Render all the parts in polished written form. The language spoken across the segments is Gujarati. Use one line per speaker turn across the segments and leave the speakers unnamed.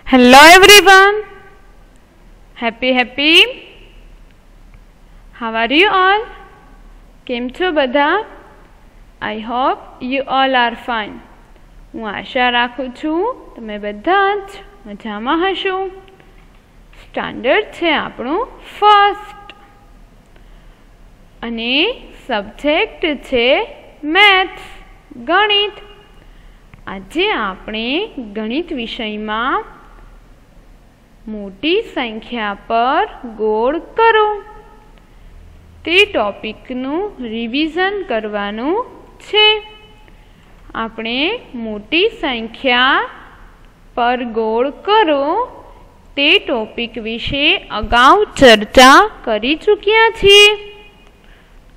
Hello everyone. Happy. How are you all? કેમ છો બધા? I hope you all are fine. હું આશા રાખું છું તમે બધા જ મજામાં હશો. સ્ટાન્ડર્ડ છે આપણું ફર્સ્ટ અને સબ્જેક્ટ છે મેથ્સ ગણિત. આજે આપણે ગણિત વિષયમાં મોટી સંખ્યા પર ગોળ કરો તે ટોપિકનું રિવિઝન કરવાનું છે. આપણે મોટી સંખ્યા પર ગોળ કરો તે ટોપિક વિશે અગાઉ ચર્ચા કરી ચૂક્યા છીએ.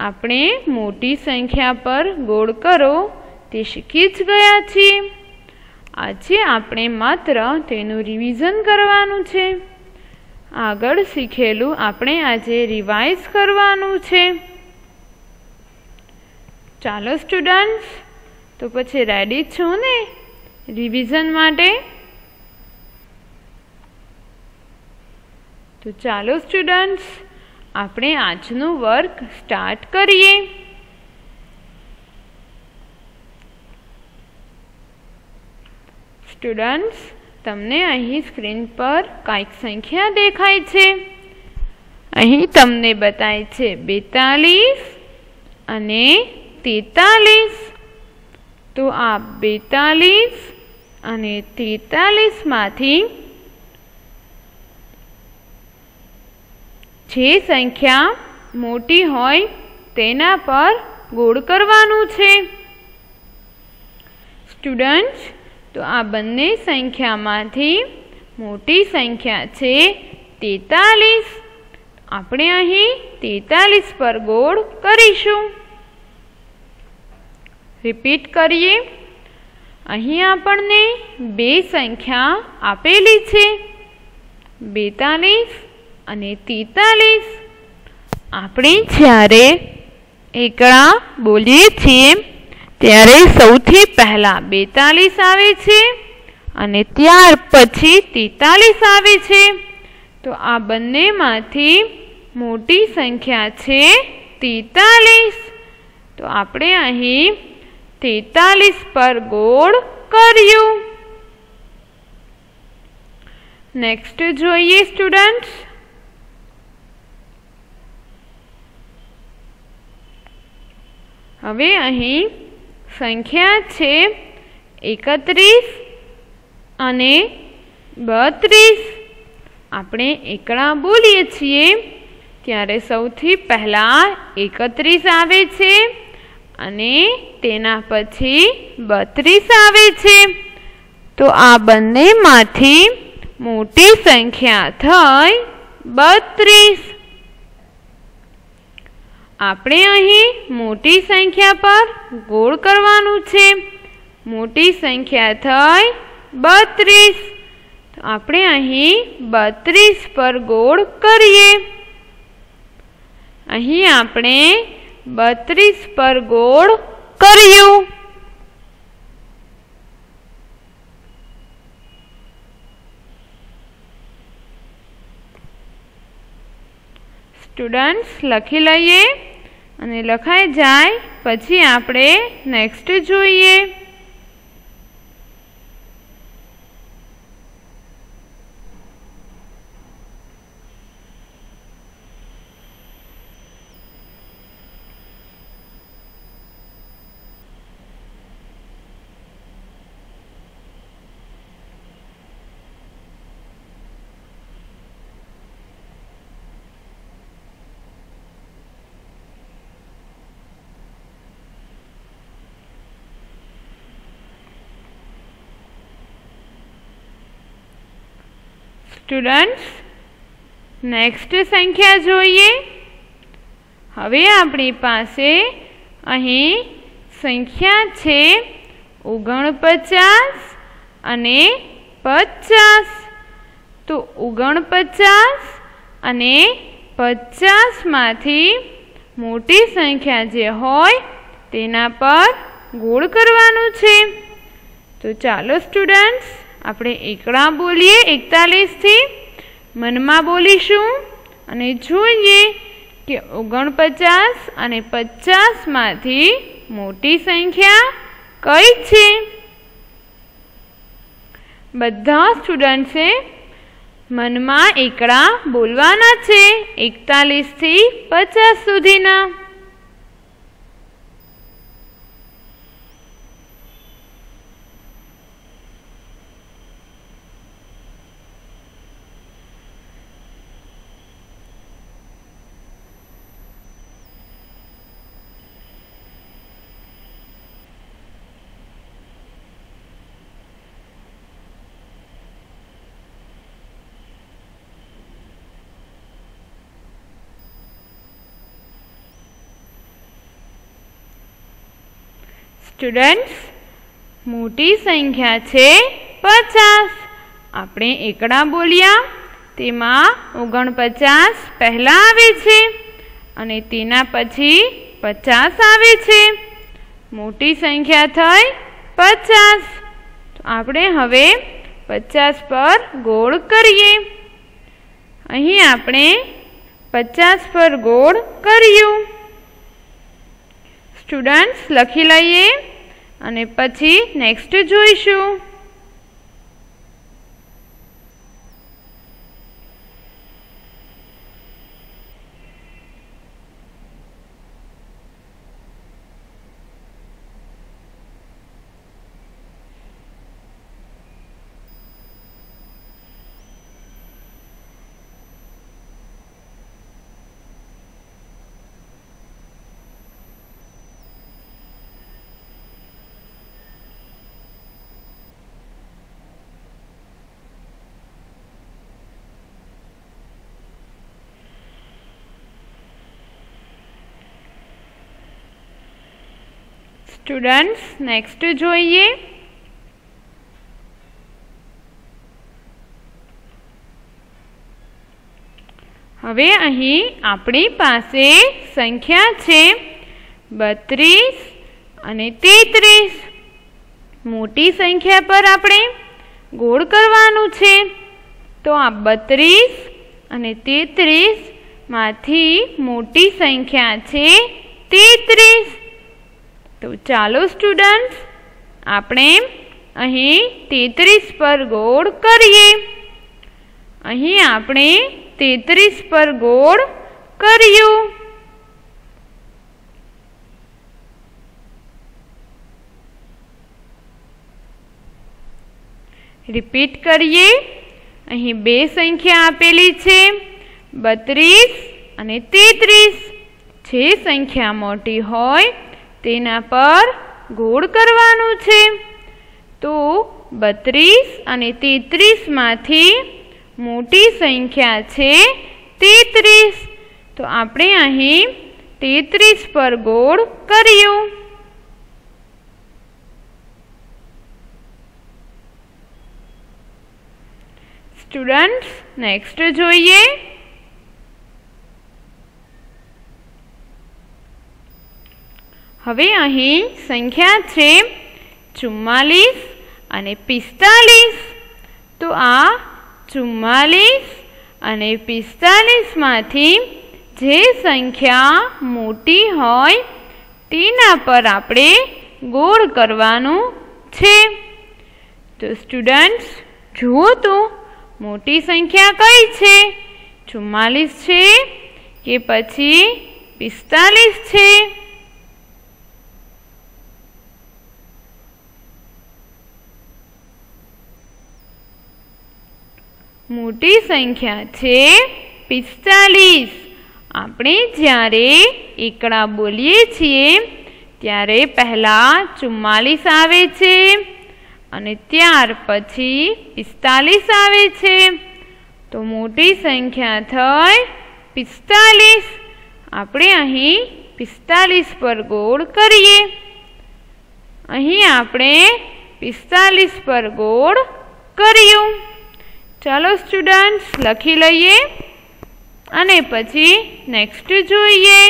આપણે મોટી સંખ્યા પર ગોળ કરો તે શીખી જ ગયા છીએ. આજે આપણે માત્ર તેનું રિવિઝન કરવાનું છે. આગળ શીખેલું આપણે આજે રિવાઇઝ કરવાનું છે. ચાલો સ્ટુડન્ટ્સ, તો પછી રેડી છો ને રિવિઝન માટે? તો ચાલો સ્ટુડન્ટ્સ, આપણે આજનું વર્ક સ્ટાર્ટ કરીએ. સ્ટુડન્ટ્સ, તમને અહીં સ્ક્રીન પર કંઈક સંખ્યા દેખાય છે. અહીં તમને બતાય છે 42 અને 43. તો આ 42 અને 43 માંથી જે સંખ્યા મોટી હોય તેના પર ગોળ કરવાનું છે. સ્ટુડન્ટ્સ, તો આ બંને સંખ્યામાંથી મોટી સંખ્યા છે 43. આપણે અહીં 43 પર ગોળ કરીશું. રિપીટ કરીએ. અહીં આપણને બે સંખ્યા આપેલી છે 42 અને 43. આપણે જ્યારે એકડા બોલીએ છીએ ત્યારે સૌથી પહેલાં 42 આવે છે અને ત્યાર પછી 43 આવે છે. તો આ બંનેમાંથી મોટી સંખ્યા છે 43. તો આપણે અહીં 43 પર ગોળ કર્યું. નેક્સ્ટ જોઈએ સ્ટુડન્ટ્સ. હવે અહીં સંખ્યા છે 31 અને 32. આપણે એકડા બોલીએ છીએ ત્યારે સૌથી પહેલાં 31 આવે છે અને તેના પછી 32 આવે છે. તો આ બંનેમાંથી મોટી સંખ્યા થઈ 32. આપણે અહીં મોટી સંખ્યા પર ગોળ કરવાનું છે. મોટી સંખ્યા થઈ 32. તો આપણે અહીં 32 પર ગોળ કરીએ. અહીં આપણે 32 પર ગોળ કર્યું. સ્ટુડન્ટ્સ, લખી લઈએ અને લખાઈ જાય પછી આપણે નેક્સ્ટ જોઈએ. સ્ટુડન્ટ્સ, નેક્સ્ટ સંખ્યા જોઈએ. હવે આપણી પાસે અહીં સંખ્યા છે 49 અને 50. તો 49 અને 50 માંથી મોટી સંખ્યા જે હોય તેના પર ગોળ કરવાનું છે. તો ચાલો સ્ટુડન્ટ્સ, આપણે એકડા બોલીએ 41 થી મનમાં બોલીશું અને જોઈએ કે 49 અને 50 માંથી મોટી સંખ્યા કઈ છે। બધા સ્ટુડન્ટ્સે મનમાં એકડા બોલવાના છે 41 થી 50 સુધીના। સ્ટુડન્ટ્સ મોટી સંખ્યા છે 50। આપણે એકડા બોલ્યા તેમાં 49 પહેલા આવે છે અને તેના પછી 50 આવે છે। મોટી સંખ્યા થઈ 50। તો આપણે હવે 50 પર ગોળ કરીએ। અહીં આપણે 50 પર ગોળ કર્યું। સ્ટુડન્ટ્સ લખી લઈએ અને પછી નેક્સ્ટ જોઈશું। સ્ટુડન્ટ્સ નેક્સ્ટ જોઈએ। હવે અહીં આપણી પાસે સંખ્યા છે 32 અને 33। મોટી સંખ્યા પર આપણે ગોળ કરવાનું છે। તો આ 32 અને 33 માંથી મોટી સંખ્યા છે 33। તો ચાલો સ્ટુડન્ટ્સ આપણે અહીં 33 પર ગોળ કરીએ। અહીં આપણે 33 પર ગોળ કર્યું। રિપીટ કરીએ। અહીં બે સંખ્યા આપેલી છે 32 અને 33। જે સંખ્યા મોટી હોય તેના પર ગોળ કરવાનું છે। તો 32 અને 33 માંથી મોટી સંખ્યા છે 33। તો આપણે અહીં 33 પર ગોળ કર્યું। સ્ટુડન્ટ્સ નેક્સ્ટ જોઈએ। હવે અહીં સંખ્યા છે 44 અને 45। તો આ 44 અને 45 માંથી જે સંખ્યા મોટી હોય તેના પર આપણે ગોળ કરવાનું છે। તો સ્ટુડન્ટ્સ જુઓ તો મોટી સંખ્યા કઈ છે 44 છે કે પછી 45 છે। મોટી સંખ્યા છે 45। આપણે જ્યારે એકડા બોલીએ છીએ ત્યારે પહેલાં 44 આવે છે અને ત્યાર પછી 45 આવે છે। તો મોટી સંખ્યા થઈ 45। આપણે અહીં 45 પર ગોળ કરીએ। અહીં આપણે 45 પર ગોળ કર્યું। ચાલો સ્ટુડન્ટ્સ લખી લઈએ અને પછી નેક્સ્ટ જોઈએ।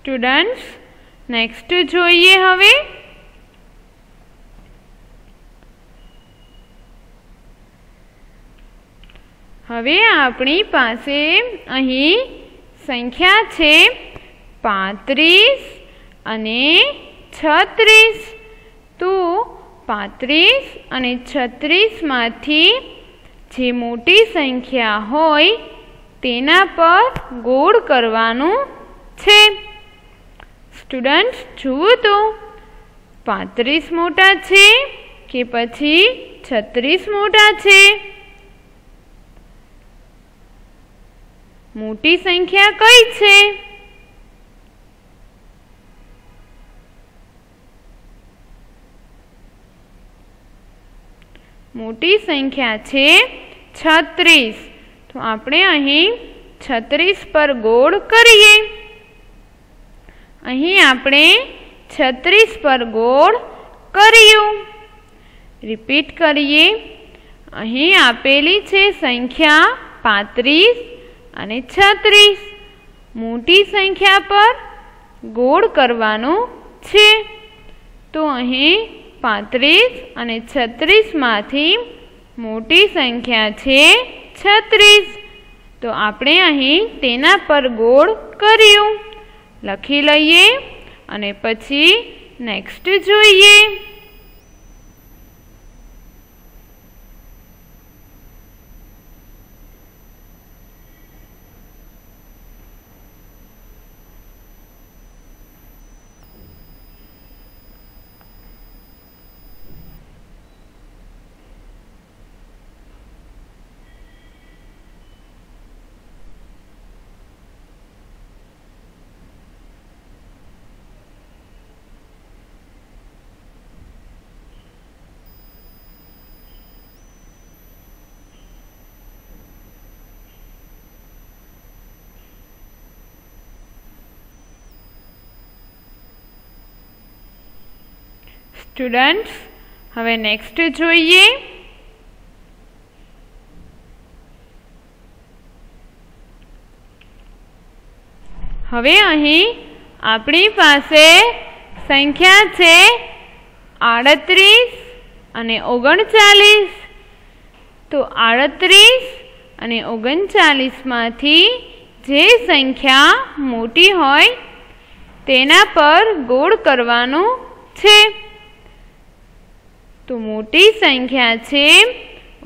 સ્ટુડન્ટ્સ નેક્સ્ટ જોઈએ હવે. હવે આપણી પાસે અહીં સંખ્યા છે 35 અને 36. તો 35 અને 36માંથી જે મોટી સંખ્યા હોય તેના પર ગોળ કરવાનું છે. સ્ટુડન્ટ્સ જુઓ તો 35 મોટા છે કે પછી 36 મોટા છે? મોટી સંખ્યા કઈ છે? મોટી સંખ્યા છે 36. તો આપણે અહીં 36 પર ગોળ કરીએ. અહીં આપણે 36 પર ગોળ કર્યું. રિપીટ કરીએ. અહીં આપેલી છે સંખ્યા 35 અને 36. મોટી સંખ્યા પર ગોળ કરવાનું છે. તો અહીં 35 અને 36માંથી મોટી સંખ્યા છે 36. તો આપણે અહીં તેના પર ગોળ કર્યું. લખી લઈએ અને પછી નેક્સ્ટ જોઈએ. સ્ટુડન્ટ્સ હવે નેક્સ્ટ જોઈએ. હવે અહીં આપણી પાસે સંખ્યા છે 38 અને 39. તો 38 અને 39માંથી જે સંખ્યા મોટી હોય તેના પર ગોળ કરવાનું છે. તો મોટી સંખ્યા છે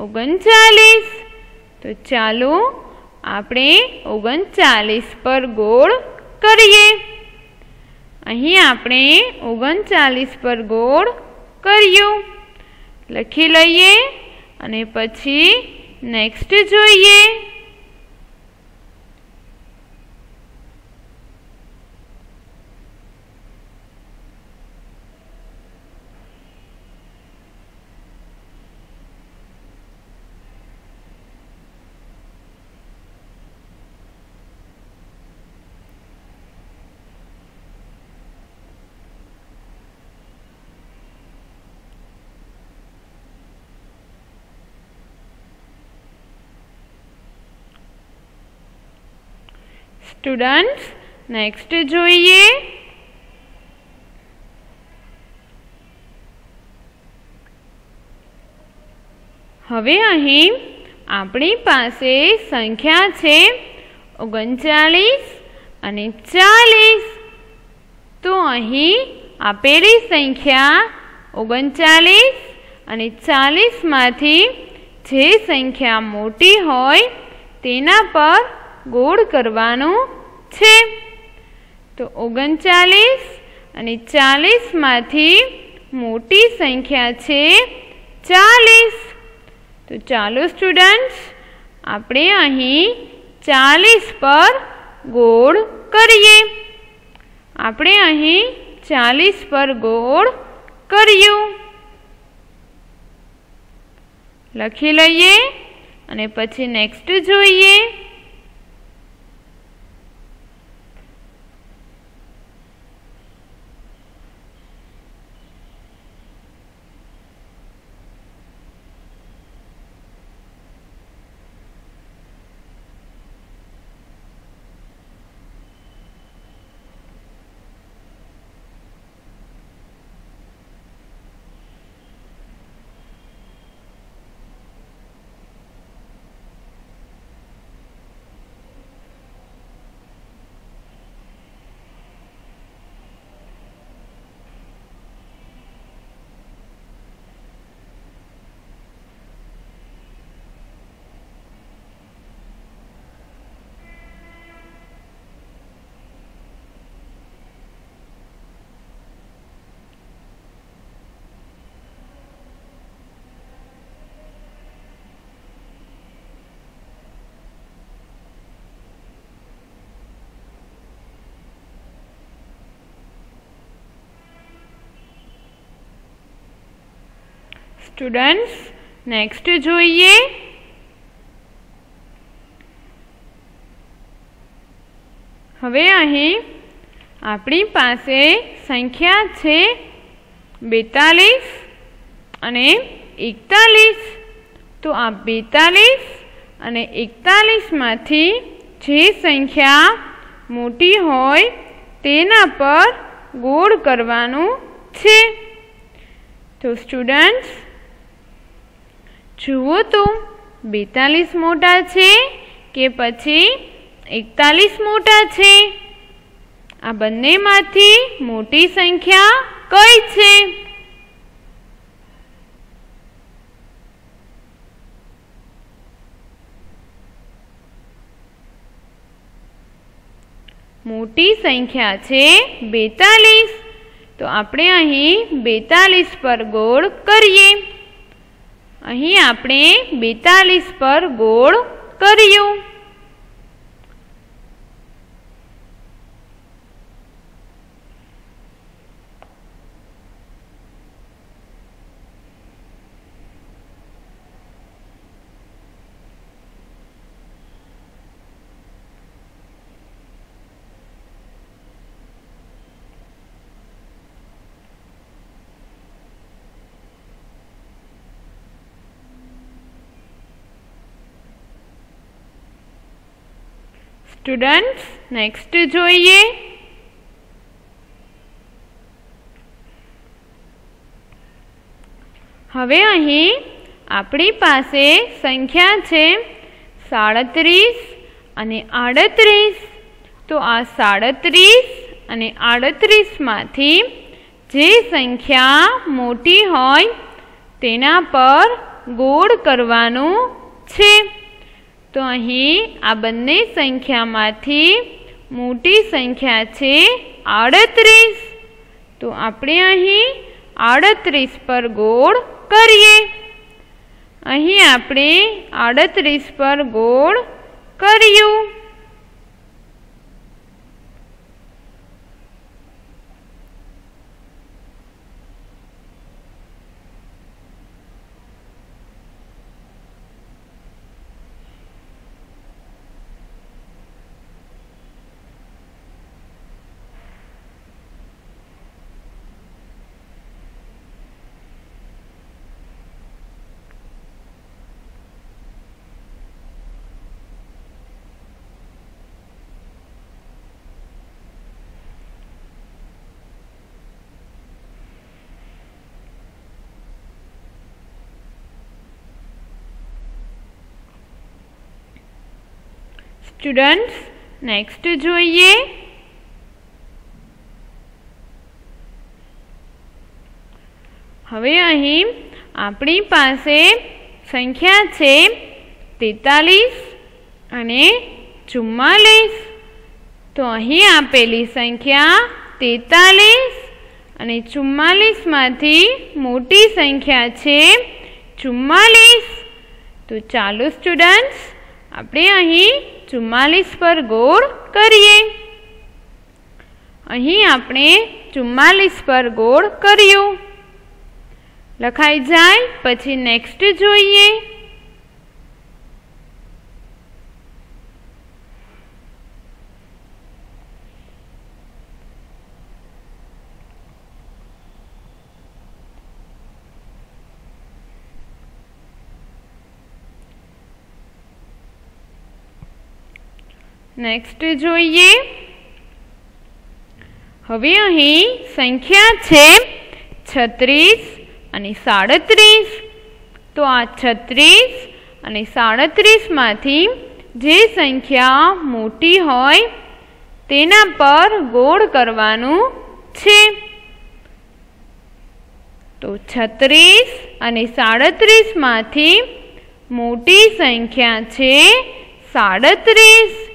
39. તો ચાલો આપણે 39 પર ગોળ કરીએ. અહીં આપણે 39 પર ગોળ કર્યું. લખી લઈએ અને પછી નેક્સ્ટ જોઈએ. સ્ટુડન્ટ્સ નેક્સ્ટ જોઈએ. હવે અહીં આપણી પાસે સંખ્યા છે 39 અને 40. તો અહીં આપેલી સંખ્યા 39 અને 40માંથી જે સંખ્યા મોટી હોય તેના પર ગોળ કરવાનું છે. તો 39 અને 40માંથી મોટી સંખ્યા છે 40. તો ચાલો સ્ટુડન્ટ્સ આપણે અહીં 40 પર ગોળ કરીએ. આપણે અહીં 40 પર ગોળ કર્યું. લખી લઈએ અને પછી નેક્સ્ટ જોઈએ. સ્ટુડન્ટ્સ નેક્સ્ટ જોઈએ. હવે અહીં આપણી પાસે સંખ્યા છે 42 અને 41. તો આ 42 અને 41માંથી જે સંખ્યા મોટી હોય તેના પર ગોળ કરવાનું છે. તો સ્ટુડન્ટ્સ જુઓ તો 42 મોટા છે કે પછી 41 મોટા છે? આ બંનેમાંથી મોટી સંખ્યા કઈ છે? મોટી સંખ્યા છે 42. તો આપણે અહીં 42 પર ગોળ કરીએ. અહીં આપણે 42 પર ગોળ કર્યું. સ્ટુડન્ટ્સ નેક્સ્ટ જોઈએ. હવે અહીં આપણી પાસે સંખ્યા છે 37 અને 38. તો આ 37 અને 38માંથી જે સંખ્યા મોટી હોય તેના પર ગોળ કરવાનું છે. તો અહીં આ બંને સંખ્યામાંથી મોટી સંખ્યા છે 38. તો આપણે અહીં 38 પર ગોળ કરીએ. અહીં આપણે 38 પર ગોળ કર્યું. સ્ટુડન્ટ્સ નેક્સ્ટ જોઈએ. હવે અહીં આપણી પાસે સંખ્યા છે 43 અને 44. તો અહીં આપેલી સંખ્યા 43 અને 44માંથી મોટી સંખ્યા છે 44. તો ચાલો સ્ટુડન્ટ્સ આપણે અહીં 44 પર ગોળ કરીએ. અહીં આપણે 44 પર ગોળ કર્યું. લખાઈ જાય પછી નેક્સ્ટ જોઈએ. નેક્સ્ટ જોઈએ. હવે અહીં સંખ્યા છે 36 અને 37. તો આ 36 અને 37માંથી જે સંખ્યા મોટી હોય તેના પર ગોળ કરવાનું છે. તો 36 અને 37માંથી મોટી સંખ્યા છે 37.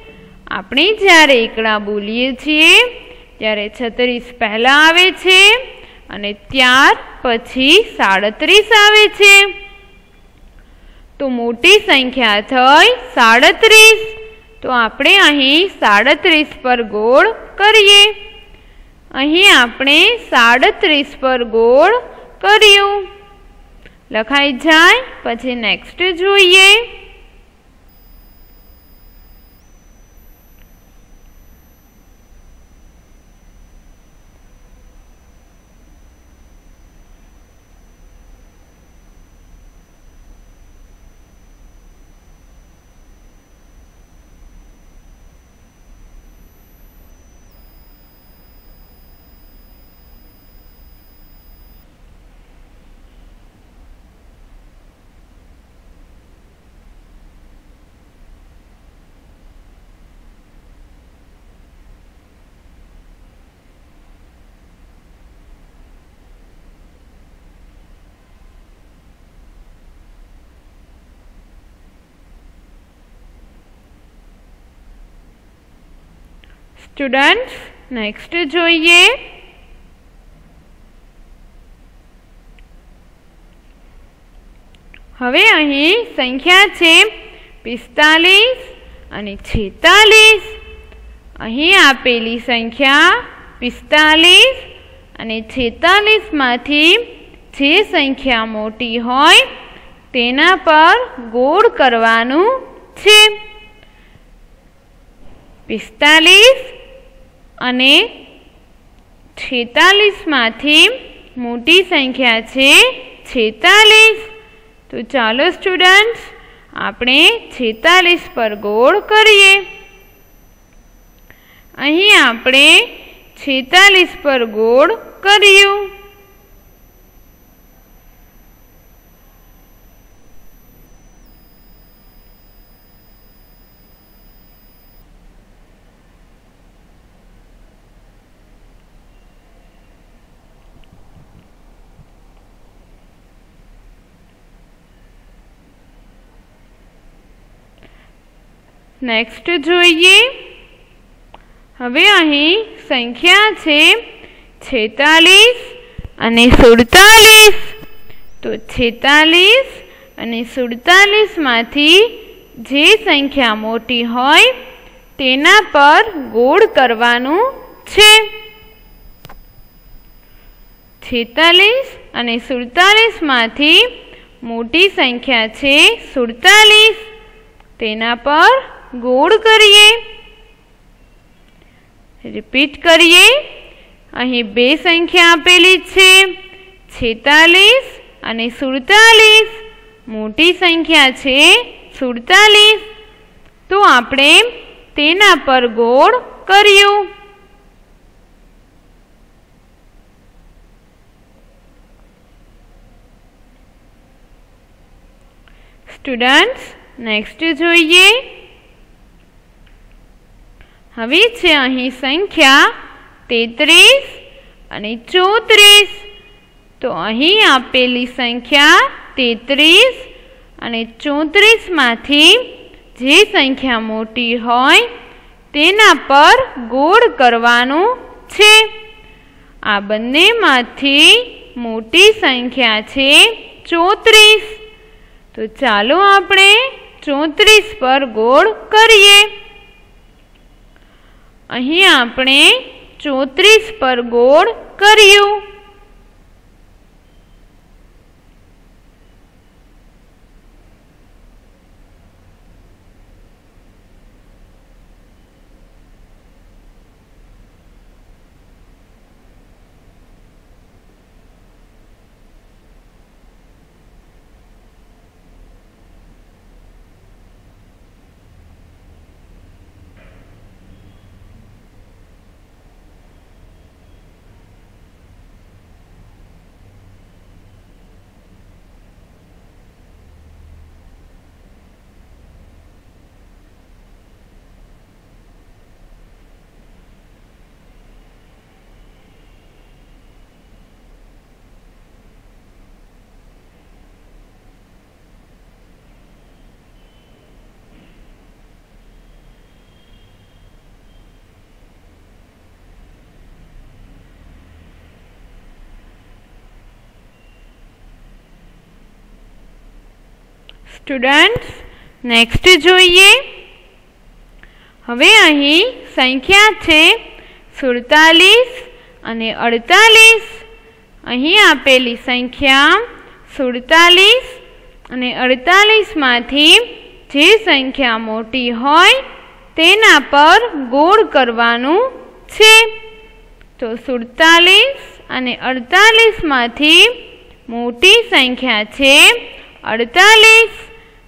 આપણે જ્યારે એકડા બોલીએ છીએ ત્યારે 36 પહેલાં આવે છે અને ત્યાર પછી 37 આવે છે. તો મોટી સંખ્યા થઈ 37. તો આપણે અહીં 37 પર ગોળ કરીએ. અહીં આપણે 37 પર ગોળ કર્યું. લખાઈ જાય પછી નેક્સ્ટ જોઈએ. સ્ટુડન્ટ્સ નેક્સ્ટ જોઈએ. હવે અહીં સંખ્યા છે 45 અને 46. અહીં આપેલી સંખ્યા 45 અને 46 માંથી જે સંખ્યા મોટી હોય તેના પર ગોળ કરવાનું છે. 45 અને 46 માંથી મોટી સંખ્યા છે 46. તો ચાલો સ્ટુડન્ટ્સ આપણે 46 પર ગોળ કરીએ. અહીં આપણે 46 પર ગોળ કર્યું. નેક્સ્ટ જોઈએ. હવે અહીં સંખ્યા છે 46 અને 47. તો 46 અને 47 માંથી જે સંખ્યા મોટી હોય તેના પર ગોળ કરવાનું છે. 46 અને 47 માંથી મોટી સંખ્યા છે 47. તેના પર ગોળ કરીએ. રિપીટ કરીએ. અહીં બે સંખ્યા આપેલી છે 46 અને 47. મોટી સંખ્યા છે 47. તો આપણે તેના પર ગોળ કર્યું. સ્ટુડન્ટ્સ નેક્સ્ટ જોઈએ. હવે છે અહીં સંખ્યા 33 અને 34. તો અહીં આપેલી સંખ્યા 33 અને 34 માંથી જે સંખ્યા મોટી હોય તેના પર ગોળ કરવાનું છે. આ બંનેમાંથી મોટી સંખ્યા છે 34. તો ચાલો આપણે 34 પર ગોળ કરીએ. અહીં આપણે 34 પર ગોળ કર્યું. સ્ટુડન્ટ્સ નેક્સ્ટ જોઈએ. હવે અહીં સંખ્યા છે 47 અને 48. અહીં આપેલી સંખ્યા 47 અને 48 માંથી જે સંખ્યા મોટી હોય તેના પર ગોળ કરવાનું છે. તો 47 અને 48 માંથી મોટી સંખ્યા છે 48.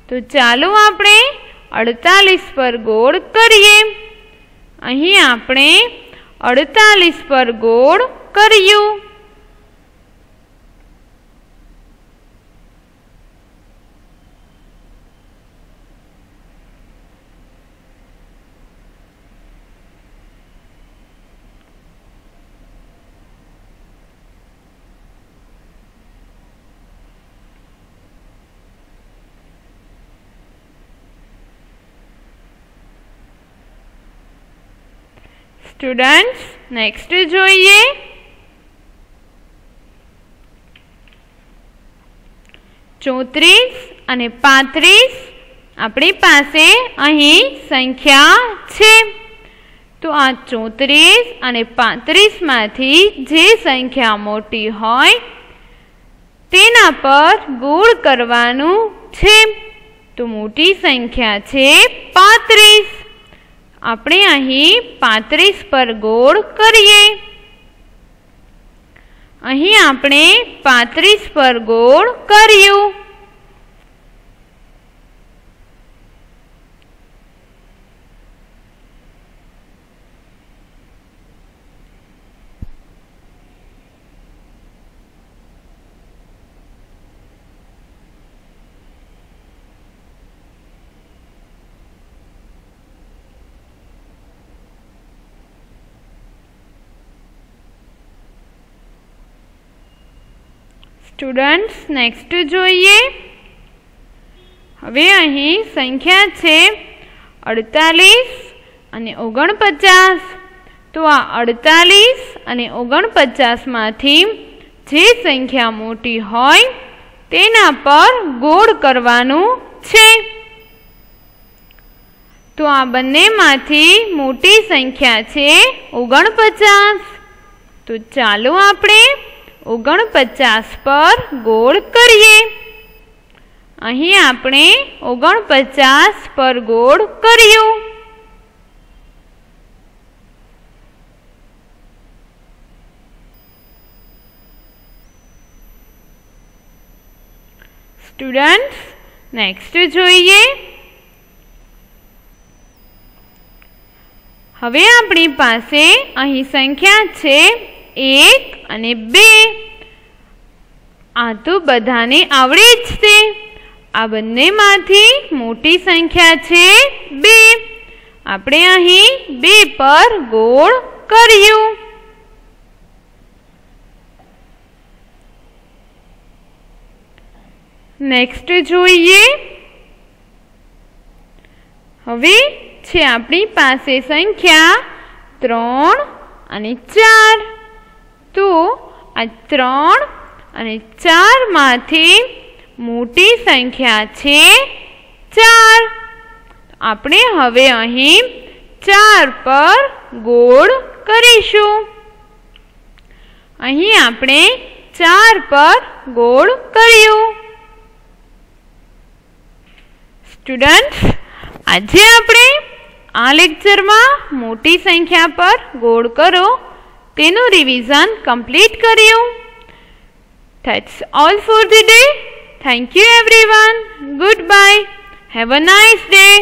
તો ચાલો આપણે 48 પર ગોળ કરીએ. અહીં આપણે 48 પર ગોળ કર્યું. સ્ટુડન્ટ્સ નેક્સ્ટ જોઈએ. 34 અને 35 આપણી પાસે અહીં સંખ્યા છે. તો આ 34 અને 35 માંથી જે સંખ્યા મોટી હોય તેના પર ગોળ કરવાનું છે. તો મોટી સંખ્યા છે 35. આપણે અહીં 35 પર ગોળ કરીએ. અહીં આપણે 35 પર ગોળ કર્યું. સ્ટુડન્ટ્સ નેક્સ્ટ જોઈએ. હવે અહીં સંખ્યા છે 48 અને 49. તો આ 48 અને 49 માંથી જે સંખ્યા મોટી હોય તેના પર ગોળ કરવાનું છે. તો આ બંનેમાંથી મોટી સંખ્યા છે 49. તો ચાલો આપણે 49 પર ગોળ કરીએ. અહીં આપણે 49 પર ગોળ કર્યું. સ્ટુડન્ટ્સ નેક્સ્ટ જોઈએ. હવે આપણી પાસે અહીં સંખ્યા છે 1 અને 2. આ તો બધાને આવડે જ છે. આ બંનેમાંથી મોટી સંખ્યા છે 2. આપણે અહીં 2 પર ગોળ કર્યું. નેક્સ્ટ જોઈએ. હવે છે આપણી પાસે સંખ્યા 3 અને 4. તો આ 3 અને 4 માંથી મોટી સંખ્યા છે 4. આપણે હવે અહીં 4 પર ગોળ કરીશું. અહીં આપણે 4 પર ગોળ કર્યું. સ્ટુડન્ટ્સ આજે આપણે આ લેક્ચરમાં મોટી સંખ્યા પર ગોળ કરો તેનું રિવિઝન કમ્પ્લીટ કર્યું. That's all for the day. Thank you everyone. Goodbye. Have a nice day.